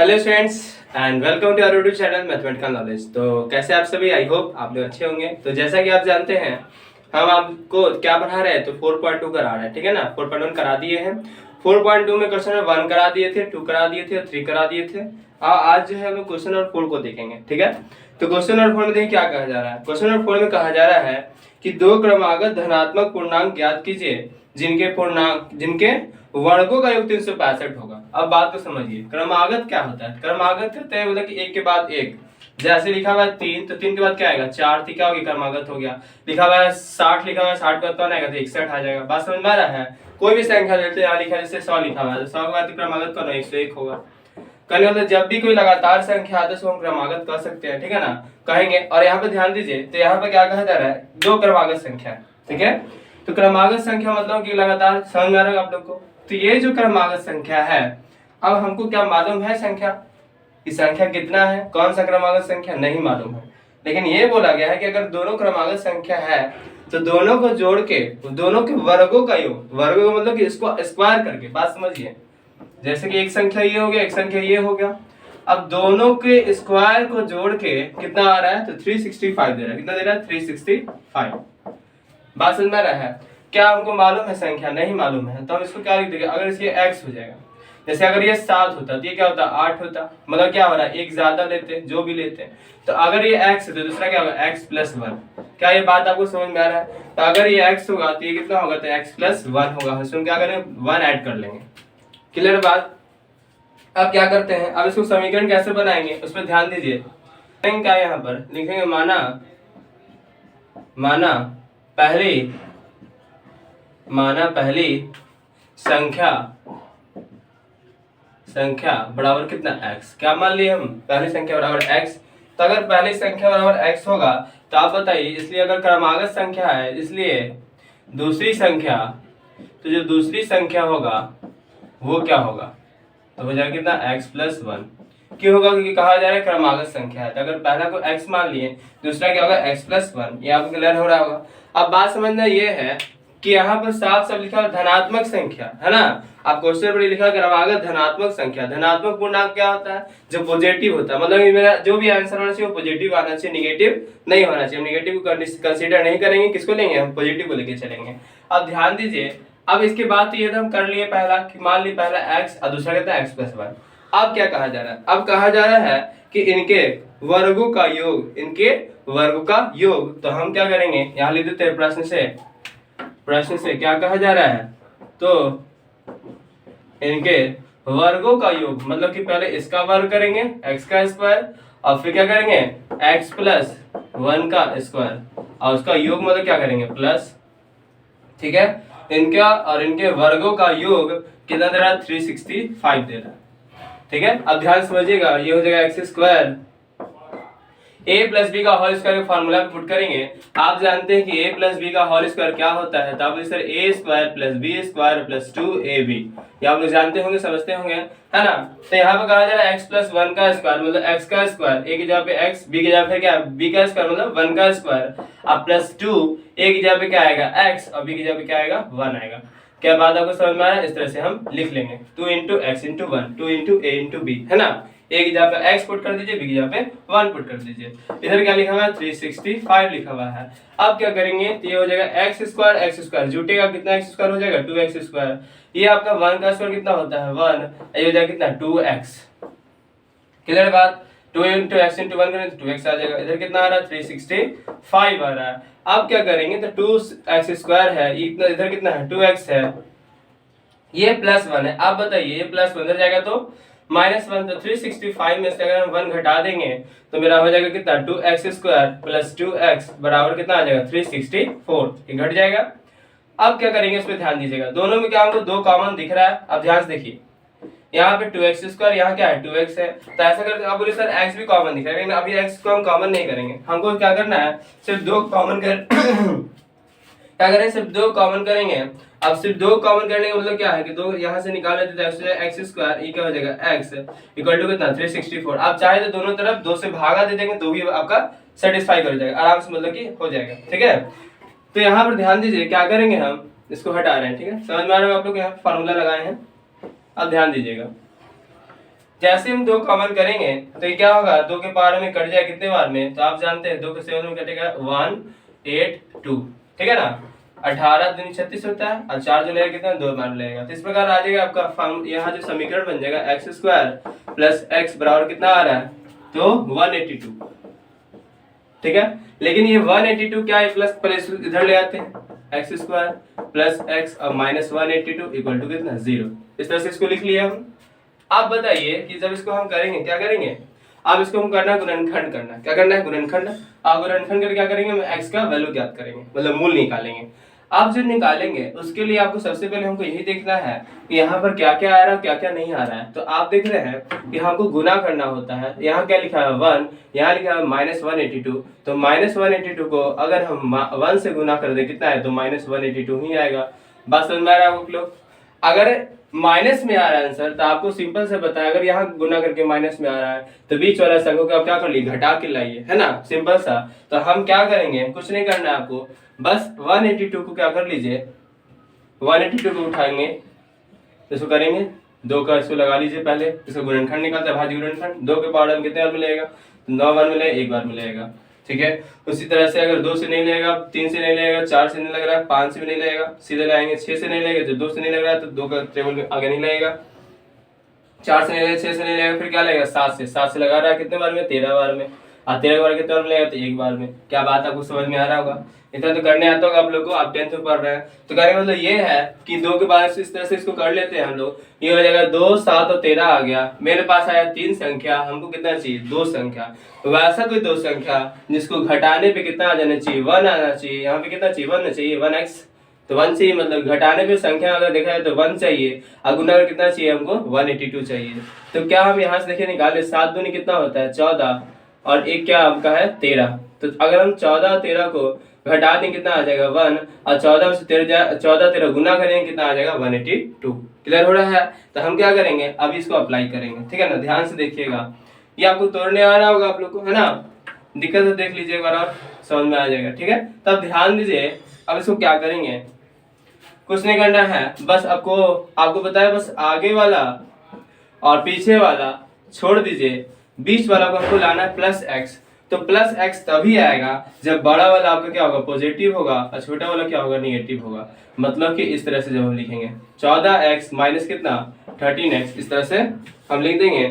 Hello students and welcome to our YouTube channel mathematical knowledge. तो कैसे आप सभी, आई होप आप लोग अच्छे होंगे। तो जैसा कि आप जानते हैं हम आपको क्या पढ़ा रहे हैं, तो 4.2 करा रहे हैं, ठीक है ना। 4.1 करा दिए हैं। 4.2 में क्वेश्चन नंबर 1 करा दिए थे, 2 करा दिए थे और 3 करा दिए थे। आज जो है हम क्वेश्चन नंबर 4 को देखेंगे, ठीक है। तो क्वेश्चन नंबर 4 में देखिए क्या कहा जा रहा है। क्वेश्चन नंबर 4 में कहा जा रहा है कि दो क्रमागत धनात्मक पूर्णांक ज्ञात कीजिए जिनके वर्गों का योग 365 होगा। अब बात को समझिए, क्रमागत क्या होता है। क्रमागत कहते हैं मतलब कि एक के बाद एक। जैसे लिखा हुआ है 3, तो 3 के बाद क्या आएगा 4, तो क्या होगी क्रमागत हो गया। लिखा हुआ है 60, लिखा हुआ है 60 के बाद कौन आएगा तो 61 आ जाएगा। बात समझ में आ रहा है। कोई भी संख्या लेते हैं, यहाँ लिखा है जैसे 100 लिखा हुआ है, तो 100 के बाद क्रमागत कौन है 101 होगा। कहने मतलब जब भी कोई लगातार संख्या आते हैं हम क्रमागत कह सकते हैं, ठीक है ना, कहेंगे। और यहाँ पे ध्यान दीजिए, तो यहाँ पे क्या कहा जा रहा है, दो क्रमागत संख्या, ठीक है। तो क्रमागत संख्या मतलब कि लगातार, समझ में आ रहा है आप लोग को। तो ये जो क्रमागत संख्या है, अब हमको क्या मालूम है संख्या की संख्या कितना है, कौन सा क्रमागत संख्या नहीं मालूम है। लेकिन ये बोला गया है कि अगर दोनों क्रमागत संख्या है तो दोनों को जोड़ के दोनों के वर्गों का योग, वर्गों का मतलब कि इसको स्क्वायर करके, बात समझिए। जैसे कि एक संख्या ये हो गया, एक संख्या ये हो गया। अब दोनों के स्क्वायर को जोड़ के कितना आ रहा है तो 365 दे रहा है। कितना दे रहा है 365। बात समझ में आ रहा है। क्या हमको मालूम है संख्या नहीं मालूम है, तो हम इसको क्या लिख देंगे, अगर इसके x हो जाएगा। जैसे अगर ये 7 होता तो ये क्या होता 8 होता। मतलब क्या हो रहा है, एक ज्यादा लेते हैं जो भी लेते हैं। तो अगर ये x है तो दूसरा क्या होगा x + 1। क्या ये बात आपको समझ में आ रहा है। तो अगर ये x होगा तो ये कितना होगा तो x + 1 होगा। इसमें क्या करेंगे 1 ऐड कर लेंगे। क्लियर बात। अब क्या करते हैं, अब इसको समीकरण कैसे बनाएंगे उस पर ध्यान दीजिए। क्या यहाँ पर लिखेंगे, माना पहली संख्या बराबर कितना x। क्या मान लिए हम, पहली संख्या बराबर x। तो अगर पहली संख्या बराबर x होगा तो आप बताइए, इसलिए अगर क्रमागत संख्या है इसलिए दूसरी संख्या, तो जो दूसरी संख्या होगा वो क्या होगा, तो हो जाएगा कितना x + 1। क्यों होगा, क्योंकि कहा जा रहा है क्रमागत संख्या है। तो अगर पहला को x मान लिए, दूसरा क्या होगा x + 1। ये आपको क्लियर हो रहा होगा। अब बात समझना ये है कि यहाँ पर साफ साफ लिखा है धनात्मक संख्या, है ना। आप क्वेश्चन पर लिखा है क्रमागत धनात्मक संख्या। धनात्मक पूर्णांक क्या होता है, जो पॉजिटिव होता है। मतलब मेरा जो भी आंसर होना चाहिए वो पॉजिटिव आना चाहिए, निगेटिव नहीं होना चाहिए। हम निगेटिव को कंसीडर नहीं करेंगे, किसको लेंगे हम पॉजिटिव को लेके चलेंगे। अब ध्यान दीजिए, अब इसके बाद तो ये तो हम कर लिए पहला कि मान ली पहला x और दूसरा कहता है x + 1। अब क्या कहा जा रहा है, अब कहा जा रहा है कि इनके वर्गों का योग। तो हम क्या करेंगे, यहाँ लिख देते हैं प्रश्न से क्या कहा जा रहा है, तो इनके वर्गों का योग मतलब कि पहले इसका वर्ग करेंगे x का स्क्वायर, और फिर क्या करेंगे x + 1 का स्क्वायर, और उसका योग मतलब क्या करेंगे प्लस, ठीक है। इनका और इनके वर्गों का योग कितना दे रहा है 365 दे रहा है, ठीक है। अब ध्यान समझिएगा, ये हो जाएगा x² a + b का होल स्क्वायर फार्मूला पे पुट करेंगे। आप जानते हैं कि a + b का होल स्क्वायर क्या होता है, तो आप सर a² + b² + 2ab, ये आप लोग जानते होंगे, समझते होंगे, है ना। तो यहाँ पे कहा जा रहा है x + 1 का स्क्वायर मतलब x का स्क्वायर, a की जगह पे x, b की जगह पे क्या b का स्क्वायर मतलब 1 का स्क्वायर, अब +2 a की जगह पे क्या आएगा x और b की जगह पे क्या आएगा 1 आएगा। क्या बात आपको समझ में आ रहा है। इस तरह से हम लिख लेंगे 2 × x × 1, 2 × a × b, है ना। a की जगह पे x पुट कर दीजिए, b की जगह पे 1 पुट कर दीजिए। इधर क्या लिखा हुआ है 365 लिखा हुआ है। अब क्या करेंगे, तो ये हो जाएगा x² जुटेगा कितना x² हो जाएगा 2x²। ये आपका 1 का स्क्वायर कितना होता है 1, ये हो जाएगा कितना 2x। क्लियर बात। 2 × x × 1 करें तो 2x आ जाएगा। इधर कितना आ रहा है 365 आ रहा है। अब क्या करेंगे, तो 2x² है, इधर कितना है 2x है, ये +1 है। आप बताइए ये +1 इधर जाएगा तो -1, तो 365 में से अगर हम 1 घटा देंगे तो मेरा हो जाएगा कितना 2x² + 2x बराबर कितना आ जाएगा 364, ये घट जाएगा। अब क्या करेंगे, इस पे ध्यान दीजिएगा, दोनों में क्या हमको 2 कॉमन दिख रहा है। अब ध्यान से देखिए, यहाँ पे 2x², यहाँ क्या है 2x है, तो ऐसा करके आप बोले सर x भी कॉमन दिख रहा है, लेकिन अभी x को हम कॉमन नहीं करेंगे। हमको क्या करना है, सिर्फ 2 कॉमन कर क्या करें, सिर्फ 2 कॉमन करेंगे। अब सिर्फ 2 कॉमन करने का मतलब क्या है कि 2 यहाँ से निकाल लेते तो x², ये क्या हो जाएगा x इक्वल टू कितना 364। आप चाहे तो दोनों तरफ 2 से भागा दे देंगे तो भी आपका सेटिस्फाई कर जाएगा आराम से, मतलब कि हो जाएगा, ठीक है। तो यहाँ पर ध्यान दीजिए, क्या करेंगे हम इसको हटा रहे हैं, ठीक है, समझ में आ रहा है आप लोग, यहाँ फार्मूला लगाए हैं। अब ध्यान दीजिएगा, जैसे हम 2 कॉमन करेंगे तो ये क्या होगा, 2 के पावर में कट जाए कितने बार में, तो आप जानते हैं 2 के 7 में कटेगा 182, ठीक है ना। 18 दूनी 36 होता है और 4 जो लगेगा कितना 2 बार लगेगा। तो इस प्रकार आ जाएगा आपका यहाँ जो समीकरण बन जाएगा एक्स स्क्वायर प्लस एक्स बराबर कितना आ रहा है, तो 182, ठीक है। लेकिन ये 182 क्या है, प्लस इधर ले आते हैं, एक्स स्क्वायर प्लस एक्स और माइनस 182 इक्वल टू कितना 0। इस तरह से इसको लिख लिया हम। आप बताइए कि जब इसको हम करेंगे क्या करेंगे, अब इसको हम करना गुणनखंड करना, क्या करना है गुणनखंड। अब गुणनखंड करके क्या करेंगे, हम एक्स का वैल्यू ज्ञात करेंगे, मतलब मूल निकालेंगे। आप जो निकालेंगे उसके लिए आपको सबसे पहले हमको यही देखना है कि यहाँ पर क्या क्या आ रहा है क्या क्या नहीं आ रहा है। तो आप देख रहे हैं कि हमको गुना करना होता है, यहाँ क्या लिखा है 1, यहाँ लिखा है -182, तो -182 को अगर हम 1 से गुना कर दे कितना है, तो -182 ही आएगा। बात समझ में आ रहा है आप लोग। अगर माइनस में आ रहा है आंसर तो आपको सिंपल से बताया, अगर यहाँ गुना करके माइनस में आ रहा है तो बीच वाला संख्या को आप क्या कर लिए, घटा के लाइए, है ना, सिंपल सा। तो हम क्या करेंगे, कुछ नहीं करना है आपको, बस 182 को क्या कर लीजिए, 182 को उठाएंगे, इसको करेंगे 2 का इसको लगा लीजिए, पहले इसका गुणनखंड निकालते हैं, भाज्य गुणनखंड। 2 के पावर में कितने बार मिलेगा, 9 बार मिलेगा, 1 बार मिलेगा, ठीक है। उसी तरह से अगर 2 से नहीं लगेगा, 3 से नहीं लगेगा, 4 से नहीं लग रहा है, 5 से भी नहीं लगेगा, सीधे लाएंगे। 6 से नहीं लगेगा, तो 2 से नहीं लग रहा है तो 2 का टेबल में आगे नहीं लगेगा। 4 से नहीं लगेगा, 6 से नहीं लगेगा, फिर क्या लगेगा 7 से लगा रहा है कितने बार में, 13 बार में। और 13 बार कितने बार मिलेगा, तो 1 बार में। क्या बात आपको समझ में आ रहा होगा, इतना तो करने आता होगा आप लोग को, आप 10th में पढ़ रहे हैं। तो कहने का मतलब ये है कि 2 के बाद इस तरह से इसको कर लेते हैं हम लोग। ये हो जाएगा 2, 7 और 13 आ गया। मेरे पास आया 3 संख्या, हमको कितना चाहिए 2 संख्या। तो वैसा कोई 2 संख्या जिसको घटाने पे कितना आ जाना चाहिए, 1 आना चाहिए। यहाँ पे कितना चाहिए, 1 आना चाहिए, 1x, तो 1 चाहिए, मतलब घटाने पे संख्या अगर देखा जाए तो 1 चाहिए, और गुना कितना चाहिए हमको 182 चाहिए। तो क्या हम यहाँ से देखिए निकाले, 7 दूनी कितना होता है 14, और एक क्या आपका है 13। तो अगर हम 14 और 13 को घटा दें कितना आ जाएगा 1, और 14 से 13 गुना करेंगे कितना आ जाएगा 182। क्लियर हो रहा है। तो हम क्या करेंगे, अब इसको अप्लाई करेंगे, ठीक है ना। ध्यान से देखिएगा, ये आपको तोड़ने आ रहा होगा आप लोग को, है ना। दिक्कत है देख लीजिए एक बार और समझ में आ जाएगा, ठीक है। तब ध्यान दीजिए, अब इसको क्या करेंगे, कुछ नहीं करना है, बस आपको बताया, बस आगे वाला और पीछे वाला छोड़ दीजिए, बीच वाला को आपको लाना है +x। तो +x तभी आएगा जब बड़ा वाला आपका क्या होगा, पॉजिटिव होगा, और छोटा वाला क्या होगा, नेगेटिव होगा। मतलब कि इस तरह से जब हम लिखेंगे 14x माइनस कितना 13x, इस तरह से हम लिख देंगे।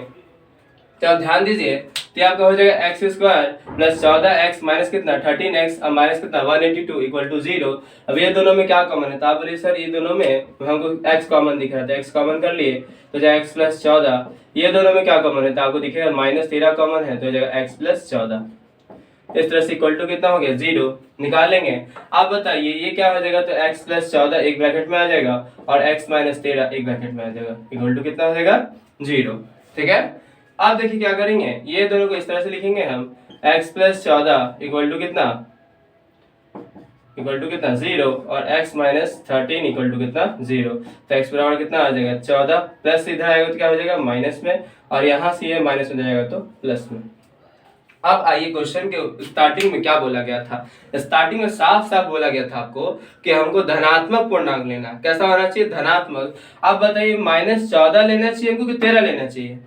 तो आप ध्यान दीजिए, तो आपका हो जाएगा x square plus 14x minus कितना 13x और माइनस कितना 182 इक्वल टू 0। अब ये दोनों में क्या कॉमन है, तो आप बोलिए सर ये दोनों में हमको x कॉमन दिख रहा था, x कॉमन कर लिए तो जाएगा x प्लस 14। ये दोनों में क्या कॉमन है, तो आपको दिखेगा -13 कॉमन है, तो हो जाएगा x प्लस 14। इस तरह से इक्वल टू कितना हो गया 0, निकालेंगे। आप बताइए ये क्या हो जाएगा, तो x प्लस 14 एक ब्रैकेट में आ जाएगा, और x माइनस 13 एक ब्रैकेट में आ जाएगा, इक्वल टू कितना हो जाएगा 0, ठीक है। आप देखिए क्या करेंगे, ये दोनों को इस तरह से लिखेंगे हम, x प्लस 14 इक्वल टू कितना 0, और x माइनस 13 इक्वल टू कितना 0। तो x बराबर कितना आ जाएगा 14, प्लस इधर आएगा तो क्या हो जाएगा माइनस में, और यहाँ से ये माइनस में जाएगा तो प्लस में। अब आइए क्वेश्चन के स्टार्टिंग में क्या बोला गया था, स्टार्टिंग में साफ साफ बोला गया था आपको कि हमको धनात्मक पूर्णांक लेना। कैसा होना चाहिए, धनात्मक। आप बताइए -14 लेना चाहिए हमको कि 13 लेना चाहिए,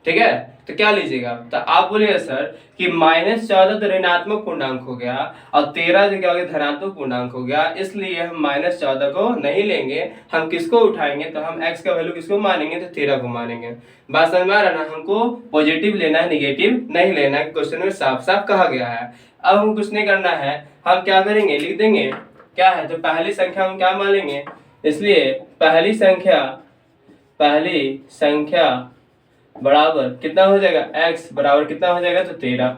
ठीक है। तो क्या लीजिएगा, तो आप बोलिएगा सर कि -14 तो ऋणात्मक पूर्णांक हो गया, और 13 जो क्या हो गया धनात्मक पूर्णांक हो गया, इसलिए हम -14 को नहीं लेंगे। हम किसको उठाएंगे, तो हम x का वैल्यू किसको मानेंगे, तो 13 को मानेंगे। बात समझ में आ रहा ना, हमको पॉजिटिव लेना है, निगेटिव नहीं लेना है, क्वेश्चन में साफ साफ कहा गया है। अब हम कुछ नहीं करना है, हम क्या करेंगे, लिख देंगे क्या है, तो पहली संख्या हम क्या मान लेंगे, इसलिए पहली संख्या बराबर कितना हो जाएगा, x बराबर कितना हो जाएगा, तो 13,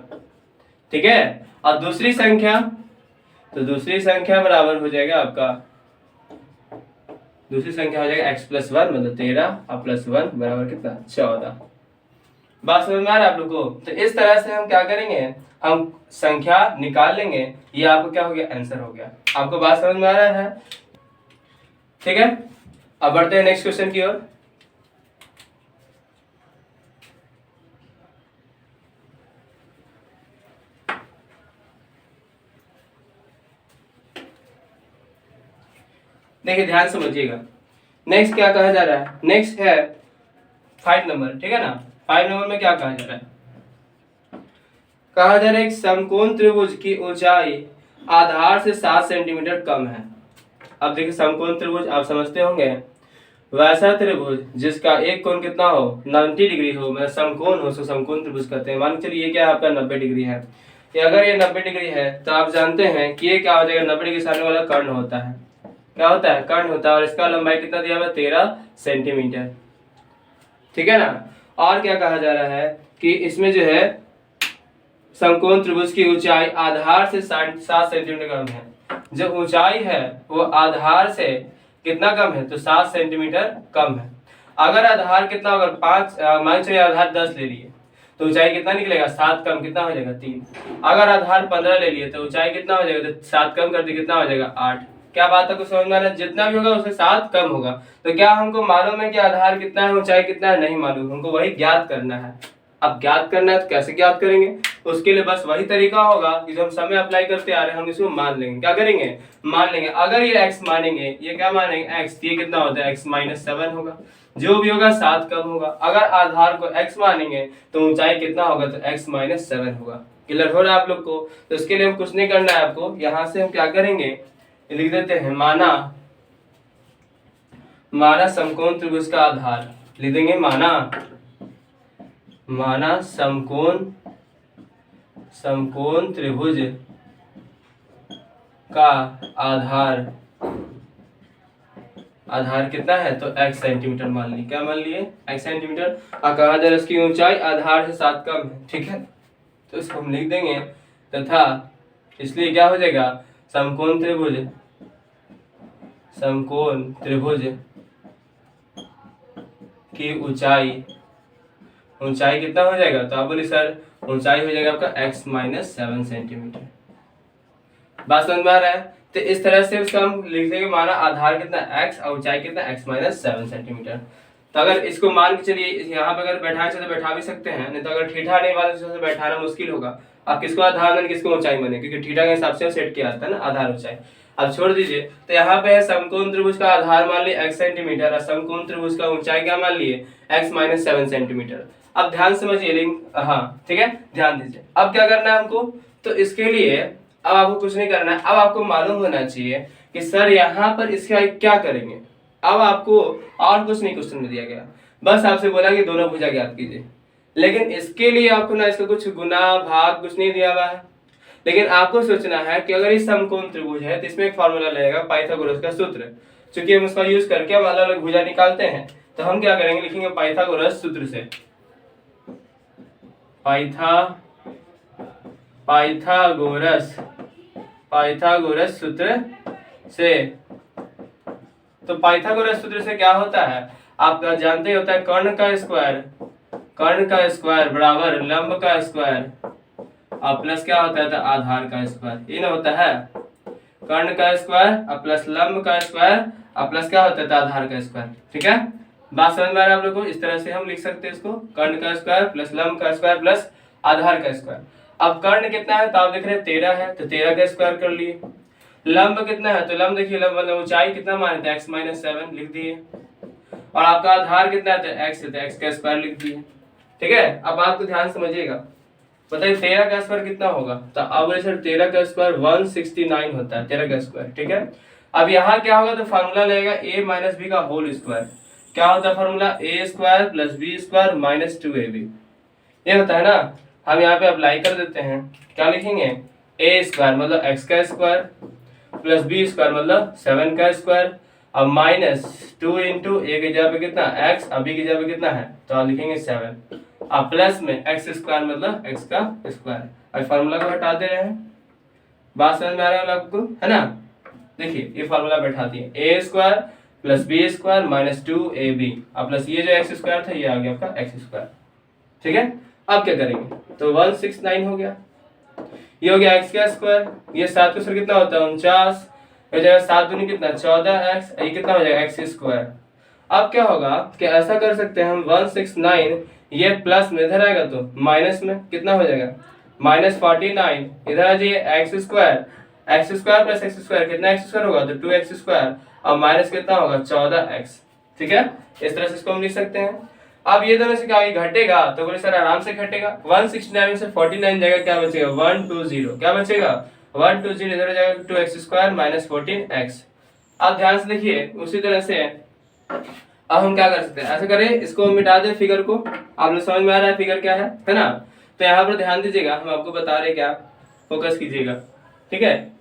ठीक है। और दूसरी संख्या, तो दूसरी संख्या बराबर हो जाएगा आपका, दूसरी संख्या हो जाएगा x प्लस 1 मतलब 13 और प्लस 1 बराबर कितना 14। बात समझ में आ रहा है आप लोग को। तो इस तरह से हम क्या करेंगे, हम संख्या निकाल लेंगे। ये आपको क्या हो गया, आंसर हो गया। आपको बात समझ में आ रहा है, ठीक है। अब बढ़ते हैं नेक्स्ट क्वेश्चन की ओर। देखिए ध्यान समझिएगा, नेक्स्ट क्या कहा जा रहा है, नेक्स्ट है 5 नंबर, ठीक है ना। 5 नंबर में क्या कहा जा रहा है, कहा जा रहा है एक समकोण त्रिभुज की ऊंचाई आधार से 7 सेंटीमीटर कम है। अब देखिए समकोण त्रिभुज आप समझते होंगे, वैसा त्रिभुज जिसका एक कोण कितना हो 90 डिग्री हो, मतलब समकोण हो, उसको समकोण त्रिभुज कहते हैं। मान के चलिए ये क्या आपका 90 डिग्री है, ये अगर ये 90 डिग्री है तो आप जानते हैं कि ये क्या हो जाएगा, 90 डिग्री सामने वाला कर्ण होता है, क्या होता है, कर्ण होता है, और इसका लंबाई कितना दिया हुआ है 13 सेंटीमीटर, ठीक है ना। और क्या कहा जा रहा है कि इसमें जो है समकोण त्रिभुज की ऊंचाई आधार से 7 सेंटीमीटर कम है। जो ऊंचाई है वो आधार से कितना कम है, तो 7 सेंटीमीटर कम है। अगर आधार कितना होगा 5, मान चलिए आधार 10 ले लिए तो ऊंचाई कितना निकलेगा, 7 कम कितना हो जाएगा 3। अगर आधार 15 ले लिए तो ऊंचाई कितना हो जाएगा, तो 7 कम कर दिए कितना हो जाएगा 8। क्या बात है, कुछ समझ में आ रहा है, जितना भी होगा उससे 7 कम होगा। तो क्या हमको मालूम है कि आधार कितना है, ऊंचाई कितना है, नहीं मालूम, हमको वही ज्ञात करना है। अब ज्ञात करना है तो कैसे ज्ञात करेंगे, उसके लिए बस वही तरीका होगा कि जो हम समय अप्लाई करते आ रहे हैं हम इसको मान लेंगे। क्या करेंगे, मान लेंगे। अगर ये x मानेंगे, ये क्या मानेंगे x, ये कितना होता है x माइनस 7 होगा, जो भी होगा 7 कम होगा। अगर आधार को x मानेंगे तो ऊंचाई कितना होगा, तो x माइनस 7 होगा। क्लियर हो रहा है आप लोग को। तो इसके लिए हम कुछ नहीं करना है आपको, यहाँ से हम क्या करेंगे, लिख देते हैं माना समकोण त्रिभुज का आधार, लिख देंगे माना समकोण त्रिभुज का आधार कितना है, तो x सेंटीमीटर मान ली, क्या मान लिए, x सेंटीमीटर। और कहा जा रहा है इसकी ऊंचाई आधार से 7 कम है, ठीक है। तो इसको हम लिख देंगे तथा इसलिए क्या हो जाएगा, समकोण त्रिभुज की ऊंचाई कितना हो जाएगा, तो आप बोले सर ऊंचाई हो जाएगा आपका x माइनस 7 सेंटीमीटर। बात समझ में आ रहा है। तो इस तरह से उसका हम लिख देंगे, माना आधार कितना x और ऊंचाई कितना x माइनस 7 सेंटीमीटर। तो अगर इसको मान के चलिए यहाँ पे अगर बैठा तो बैठा भी सकते हैं, नहीं तो अगर ठीठा नहीं वाले तो बैठाना मुश्किल होगा। आप किसको आधार माने किसको ऊंचाई माने, क्योंकि ठीठा के हिसाब से सेट किया जाता है ना आधार ऊंचाई। अब छोड़ दीजिए, तो यहाँ पे है समकोण त्रिभुज का आधार मान लिए x सेंटीमीटर और समकोण त्रिभुज का ऊंचाई क्या मान लिए x माइनस 7 सेंटीमीटर। अब ध्यान समझिए लिंक, हाँ ठीक है, ध्यान दीजिए। अब क्या करना है हमको, तो इसके लिए अब आपको कुछ नहीं करना है, अब आपको मालूम होना चाहिए कि सर यहाँ पर इसका क्या करेंगे। अब आपको और कुछ नहीं क्वेश्चन में दिया गया, बस आपसे बोला कि दोनों भुजा ज्ञात कीजिए। लेकिन इसके लिए आपको ना इसका कुछ गुना भाग कुछ नहीं दिया हुआ है, लेकिन आपको सोचना है कि अगर इस समकोण त्रिभुज है तो इसमें एक फॉर्मूला लगेगा पाइथागोरस का सूत्र। चूंकि हम उसका यूज करके हम अलग अलग भुजा निकालते हैं, तो हम क्या करेंगे, लिखेंगे पाइथागोरस सूत्र से, पाइथागोरस सूत्र से। तो पाइथागोरस सूत्र से क्या होता है, आप जानते होता है कर्ण का स्क्वायर बराबर लंब का स्क्वायर और प्लस क्या होता है, तो आधार का स्क्वायर। ये ना होता है कर्ण का स्क्वायर और प्लस लंब का स्क्वायर और प्लस क्या होता है, तो आधार का स्क्वायर। ठीक है, बात समझ में आ रहा है आप लोग को। इस तरह से हम लिख सकते हैं इसको, कर्ण का स्क्वायर प्लस लंब का स्क्वायर प्लस आधार का स्क्वायर। अब कर्ण कितना है, तो आप देख रहे हैं 13 है, तो 13 का स्क्वायर कर लिए। लंब कितना है, तो लंब देखिए, लंब मतलब ऊंचाई कितना माने थे, x माइनस 7 लिख दिए। और आपका आधार कितना है, तो x है, तो x का स्क्वायर लिख दिए। ठीक है, अब आपको ध्यान समझिएगा, बताइए 13 का स्क्वायर कितना होगा, तो अब बोले सर 13 का स्क्वायर 169 होता है, 13 का स्क्वायर। ठीक है, अब यहाँ क्या होगा, तो फार्मूला लगेगा a माइनस बी का होल स्क्वायर। क्या होता है formula, a square plus b square minus 2ab, ये होता है ना। हम यहाँ पे अप्लाई कर देते हैं, क्या लिखेंगे, a स्क्वायर मतलब x का स्क्वायर प्लस बी स्क्वायर मतलब 7 का स्क्वायर और माइनस 2 इंटू ए की जगह पे कितना x, और बी की जगह पे कितना है, तो आप लिखेंगे 7 और प्लस में x स्क्वायर मतलब x का स्क्वायर। और फार्मूला को हटा दे रहे हैं, बात समझ में आ रहा है आपको, है ना। देखिए ये फार्मूला बैठा दिए, a square plus b square minus 2ab और प्लस ये जो x स्क्वायर था ये आ गया आपका x स्क्वायर। ठीक है, अब क्या करेंगे, तो 169 हो गया, ये हो गया x का स्क्वायर, ये 7 का स्क्वायर कितना होता है 49, ये जाएगा 7 दूनी कितना 14x, ये कितना हो जाएगा x स्क्वायर। अब क्या होगा कि ऐसा कर सकते हैं हम 169, ये प्लस में इधर आएगा तो माइनस में कितना हो जाएगा माइनस 49, इधर आ जाइए x square plus x square कितना x स्क्वायर होगा, तो 2x स्क्वायर और माइनस कितना होगा 14x। ठीक है, इस तरह से इसको हम लिख सकते हैं। अब ये दोनों से क्या घटेगा, तो बोले सर आराम से घटेगा। 169 में से 49 जाएगा, क्या बचेगा 120, क्या बचेगा 120, इधर हो जाएगा 2x² माइनस 14x। अब ध्यान से देखिए उसी तरह से अब हम क्या कर सकते हैं, ऐसा करें इसको मिटा दें फिगर को। आप लोग समझ में आ रहा है फिगर क्या है ना। तो यहाँ पर ध्यान दीजिएगा, हम आपको बता रहे क्या, फोकस कीजिएगा, ठीक है।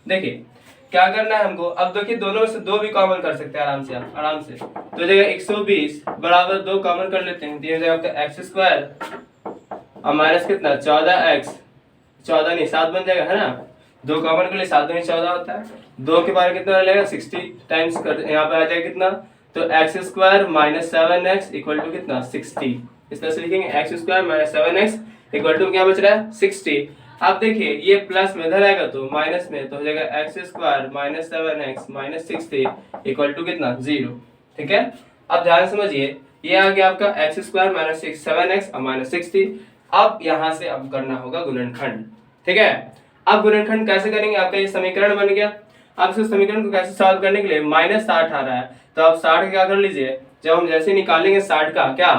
देखिए क्या करना है हमको, अब देखिए दोनों में से 2 भी कॉमन कर सकते हैं आराम से, आराम से। तो जगह 120 बराबर 2 कॉमन कर लेते हैं, तो ये आपका x² और माइनस कितना 14x, 14 नहीं 7 बन जाएगा, है ना। 2 कॉमन कर लिए, 7 दूनी 14 होता है। 2 के बारे में कितना लगेगा 60 टाइम्स कर, यहाँ पे आ जाएगा कितना, तो x² minus 7x equal to कितना 60। इस तरह से लिखेंगे x² minus 7x equal to क्या बच रहा है 60। अब देखिए ये प्लस में इधर आएगा तो माइनस में, तो हो जाएगा x² minus 7x minus 60 equal to कितना 0, ठीक है। अब ध्यान समझिए, ये आ गया आपका x² माइनस 7x और माइनस 60। अब यहाँ से अब करना होगा गुणनखंड, ठीक है। अब गुणनखंड कैसे करेंगे, आपका ये समीकरण बन गया। अब इस समीकरण को कैसे सॉल्व करने के लिए, -60 आ रहा है, तो आप 60 क्या कर लीजिए, जब हम जैसे निकालेंगे 60 का क्या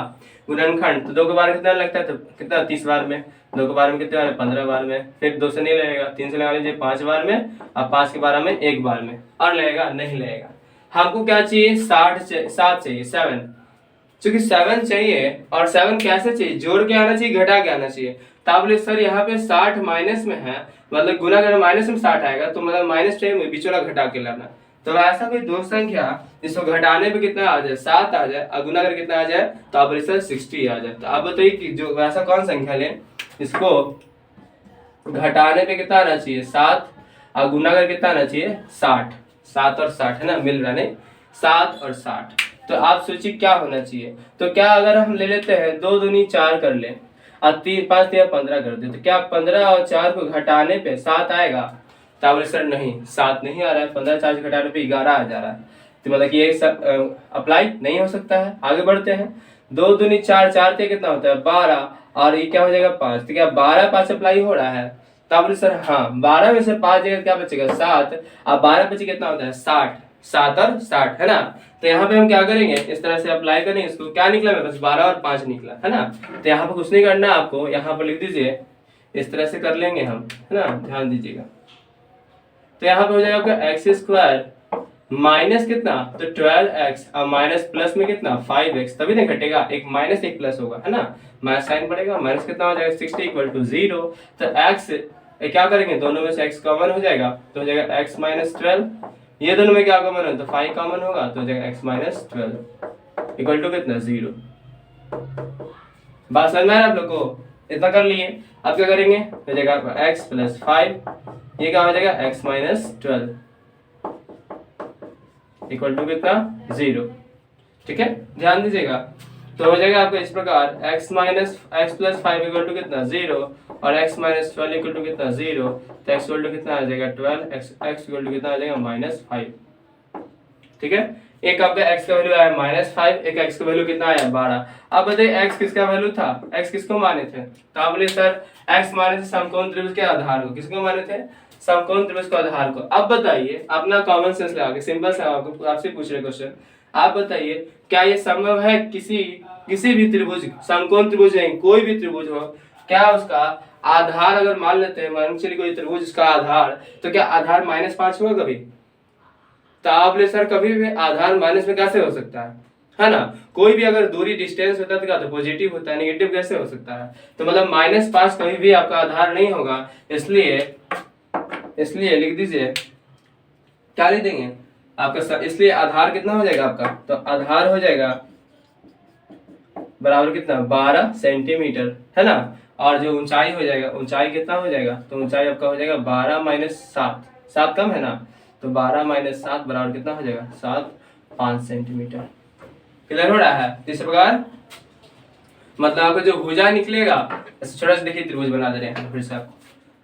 गुणनखंड, तो 2 के बार कितना लगता है, तो कितना 30 बार में, 2 के बार में कितने बार, 15 बार में, फिर 2 से नहीं लगेगा, 3 से लगा लीजिए 5 बार में, और 5 के बार में 1 बार में, और लगेगा नहीं लगेगा। हमको क्या चाहिए 7 चाहिए 7, चूंकि 7 चाहिए, और 7 कैसे चाहिए, जोड़ के आना चाहिए घटा के आना चाहिए। तो बोले सर यहाँ पे 60 माइनस में है, मतलब गुना करना माइनस में 60 आएगा, तो मतलब माइनस चाहिए, बीच वाला घटा के लाना। तो ऐसा कोई 2 संख्या जिसको घटाने पे कितना आ जाए 7 आ जाए, और गुना कर कितना आ जाए, तो आप सर 60 आ जाए। तो आप बताइए कि जो वैसा कौन संख्या लें इसको घटाने पे कितना आना चाहिए 7, और गुना कर कितना आना चाहिए 60। 7 और 60 है ना, मिल रहा नहीं, 7 और 60। तो आप सोचिए क्या होना चाहिए, तो क्या अगर हम ले लेते हैं 2 दूनी 4 कर ले, और 3 5 3 15 कर दे, तो क्या 15 और 4 को घटाने पे 7 आएगा, तो बोले सर नहीं 7 नहीं आ रहा है, 15 4 से घटाने पे 11 आ जा रहा है। तो मतलब कि ये सब अप्लाई नहीं हो सकता है। आगे बढ़ते हैं, 2 दूनी 4, 4 से कितना होता है 12, और ये क्या हो जाएगा 5, तो क्या 12 5 अप्लाई हो रहा है, तो बोले सर हाँ 12 में से 5 जगह क्या बचेगा 7, और 12 बचे कितना होता है 60, 7 और 60 है ना। तो यहाँ पे हम क्या करेंगे, इस तरह से अप्लाई करेंगे इसको, क्या निकला मेरे पास 12 और 5 निकला है ना। तो यहाँ पे कुछ नहीं करना आपको, यहाँ पर लिख दीजिए, इस तरह से कर लेंगे हम, है ना, ध्यान दीजिएगा। तो यहाँ पे हो जाएगा आपका x² माइनस कितना, तो 12x, और माइनस प्लस में कितना 5x, तभी नहीं घटेगा, एक माइनस एक प्लस होगा, है ना, माइनस साइन पड़ेगा, माइनस कितना हो जाएगा 60 इक्वल टू 0। तो x क्या करेंगे, दोनों में से x कॉमन हो जाएगा, तो हो जाएगा x माइनस 12, ये दोनों में क्या कॉमन है, तो 5 कॉमन होगा, तो हो जाएगा x माइनस 12 इक्वल टू कितना 0। बात समझ में आ रहा है आप लोग को, इतना कर लिए। अब क्या करेंगे, हो जाएगा आपका x प्लस 5, ये क्या हो जाएगा x माइनस 12 इक्वल टू कितना 0, ठीक है, ध्यान दीजिएगा। तो हो जाएगा आपका इस प्रकार x प्लस 5 इक्वल टू कितना 0, और x माइनस 12 इक्वल टू कितना 0, तो x इक्वल टू कितना आ जाएगा 12, x इक्वल टू कितना आ जाएगा -5, ठीक है। एक आपका x का वैल्यू आया -5, एक x का वैल्यू कितना आया 12। अब बताइए x किसका वैल्यू था, x किसको माने थे, तो आप बोले सर x माने थे समकोण त्रिभुज के आधार को, किसको माने थे समकोण त्रिभुज के आधार को। अब बताइए अपना कॉमन सेंस लगा के, सिंपल सा आपको आपसे पूछ रहे क्वेश्चन, आप बताइए क्या ये संभव है किसी भी त्रिभुज, समकोण त्रिभुज नहीं कोई भी त्रिभुज हो, क्या उसका आधार अगर मान लेते हैं, मान चलिए कोई त्रिभुज इसका आधार, तो क्या आधार -5 होगा कभी, तो आप बोले सर कभी भी आधार माइनस में कैसे हो सकता है ना। कोई भी अगर दूरी डिस्टेंस होता है तो पॉजिटिव होता है, नेगेटिव कैसे हो सकता है, तो मतलब -5 कभी भी आपका आधार नहीं होगा। इसलिए लिख दीजिए, क्या लिख देंगे आपका, इसलिए आधार कितना हो जाएगा आपका, तो आधार हो जाएगा बराबर कितना 12 सेंटीमीटर, है ना। और जो ऊंचाई हो जाएगा, ऊंचाई कितना हो जाएगा, तो ऊंचाई आपका हो जाएगा 12 माइनस 7 कम है ना, तो 12 माइनस 7 बराबर कितना हो जाएगा 5 सेंटीमीटर। क्लियर हो रहा है। इस प्रकार मतलब आपका जो भुजा निकलेगा, छोटा सा देखिए त्रिभुज बना दे रहे हैं फिर से।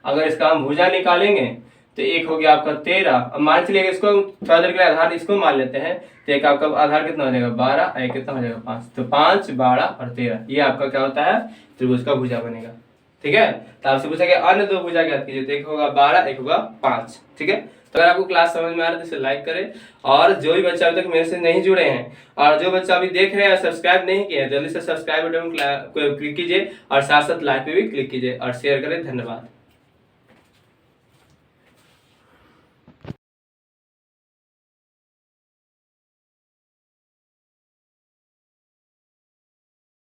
अगर इसका हम भुजा निकालेंगे तो एक हो गया आपका 13, अब मान चलिए इसको थोड़ा देर के लिए आधार इसको मान लेते हैं, तो एक आपका आधार कितना हो जाएगा 12, एक कितना हो जाएगा 5, तो 5 12 और 13 ये आपका क्या होता है त्रिभुज का भुजा बनेगा, ठीक है। तो आपसे पूछा गया अन्य दो भुजा ज्ञात कीजिए, तो एक होगा 12 एक होगा 5, ठीक है। तो अगर आपको क्लास समझ में आ रहा है तो इसे लाइक करें, और जो भी बच्चा अभी तक मेरे से नहीं जुड़े हैं और जो बच्चा अभी देख रहे हैं सब्सक्राइब नहीं किए हैं, जल्दी से सब्सक्राइब बटन को क्लिक कीजिए और साथ साथ लाइक पे भी क्लिक कीजिए और शेयर करें। धन्यवाद।